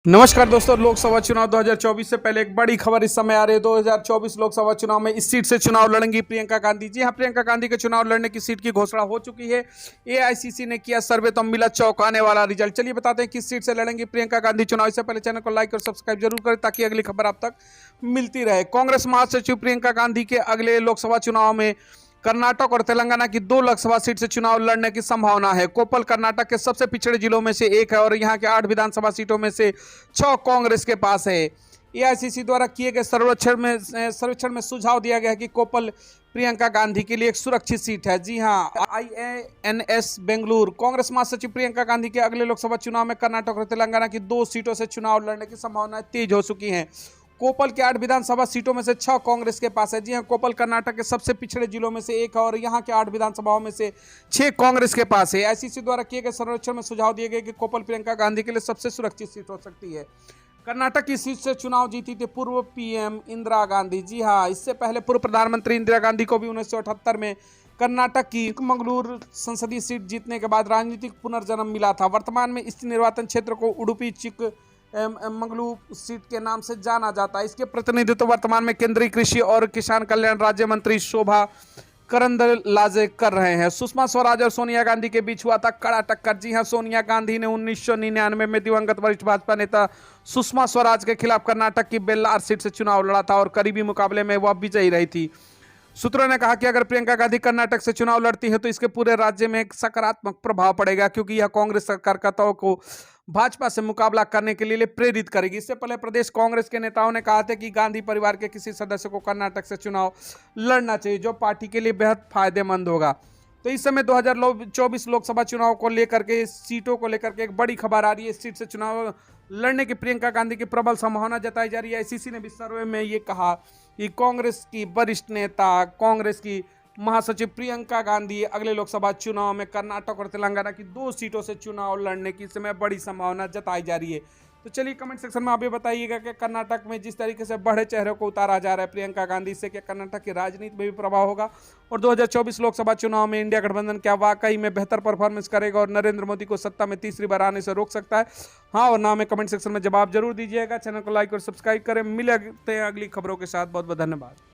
नमस्कार दोस्तों, लोकसभा चुनाव 2024 से पहले एक बड़ी खबर इस समय आ रही है। 2024 लोकसभा चुनाव में इस सीट से चुनाव लड़ेंगी प्रियंका गांधी। जी हां, प्रियंका गांधी के चुनाव लड़ने की सीट की घोषणा हो चुकी है। एआईसीसी ने किया सर्वे तो मिला चौंकाने वाला रिजल्ट। चलिए बताते हैं किस सीट से लड़ेंगी प्रियंका गांधी चुनाव। इससे पहले चैनल को लाइक और सब्सक्राइब जरूर करें ताकि अगली खबर आप तक मिलती रहे। कांग्रेस महासचिव प्रियंका गांधी के अगले लोकसभा चुनाव में कर्नाटक और तेलंगाना की 2 लोकसभा सीट से चुनाव लड़ने की संभावना है। कोप्पल कर्नाटक के सबसे पिछड़े जिलों में से एक है और यहां के 8 विधानसभा सीटों में से 6 कांग्रेस के पास है। एआईसीसी द्वारा किए गए सर्वेक्षण में सुझाव दिया गया है कि कोप्पल प्रियंका गांधी के लिए एक सुरक्षित सीट है। जी हां, आईएएनएस बेंगलुरु कांग्रेस महासचिव प्रियंका गांधी के अगले लोकसभा चुनाव में कर्नाटक और तेलंगाना की 2 सीटों से चुनाव लड़ने की संभावनाएं तेज हो चुकी हैं। कोप्पल के 8 विधानसभा सीटों में से 6 कांग्रेस के पास है। जी हां, कोप्पल कर्नाटक के सबसे पिछड़े जिलों में से एक है और यहां के 8 विधानसभाओं में से 6 कांग्रेस के पास है। आईसीसी द्वारा किए गए सर्वेक्षण में सुझाव दिए गए कि कोप्पल प्रियंका गांधी के लिए सबसे सुरक्षित सीट हो सकती है। कर्नाटक की सीट से चुनाव जीती थी पूर्व पीएम इंदिरा गांधी। जी हां, इससे पहले पूर्व प्रधानमंत्री इंदिरा गांधी को भी 1978 में कर्नाटक की मंगलूर संसदीय सीट जीतने के बाद राजनीतिक पुनर्जन्म मिला था। वर्तमान में इस निर्वाचन क्षेत्र को उडुपी चिक मंगलू सीट के नाम से जाना जाता है। इसके प्रतिनिधित्व वर्तमान में केंद्रीय कृषि और किसान कल्याण राज्य मंत्री शोभा करंदलाजे कर रहे हैं। सुषमा स्वराज और सोनिया गांधी के बीच हुआ था कड़ा टक्कर। जी हां, सोनिया गांधी ने 1999 में दिवंगत वरिष्ठ भाजपा नेता सुषमा स्वराज के खिलाफ कर्नाटक की बेल्लार सीट से चुनाव लड़ा था और करीबी मुकाबले में वह विजयी रही थी। सूत्रों ने कहा कि अगर प्रियंका गांधी कर्नाटक से चुनाव लड़ती है तो इसके पूरे राज्य में एक सकारात्मक प्रभाव पड़ेगा, क्योंकि यह कांग्रेस कार्यकर्ताओं को भाजपा से मुकाबला करने के लिए प्रेरित करेगी। इससे पहले प्रदेश कांग्रेस के नेताओं ने कहा था कि गांधी परिवार के किसी सदस्य को कर्नाटक से चुनाव लड़ना चाहिए, जो पार्टी के लिए बेहद फायदेमंद होगा। तो इस समय 2024 लोकसभा चुनाव को लेकर के, सीटों को लेकर के एक बड़ी खबर आ रही है। इस सीट से चुनाव लड़ने की प्रियंका गांधी की प्रबल संभावना जताई जा रही है। आईसीसी ने भी सर्वे में ये कहा कि कांग्रेस की वरिष्ठ नेता, कांग्रेस की महासचिव प्रियंका गांधी अगले लोकसभा चुनाव में कर्नाटक और तेलंगाना की 2 सीटों से चुनाव लड़ने की समय बड़ी संभावना जताई जा रही है। तो चलिए कमेंट सेक्शन में आप ये बताइएगा कि कर्नाटक में जिस तरीके से बड़े चेहरे को उतारा जा रहा है प्रियंका गांधी से, क्या कर्नाटक की राजनीति में भी प्रभाव होगा और 2024 लोकसभा चुनाव में इंडिया गठबंधन क्या वाकई में बेहतर परफॉर्मेंस करेगा और नरेंद्र मोदी को सत्ता में तीसरी बार आने से रोक सकता है? हाँ और ना, में कमेंट सेक्शन में जवाब जरूर दीजिएगा। चैनल को लाइक और सब्सक्राइब करें। मिलते हैं अगली खबरों के साथ। बहुत बहुत धन्यवाद।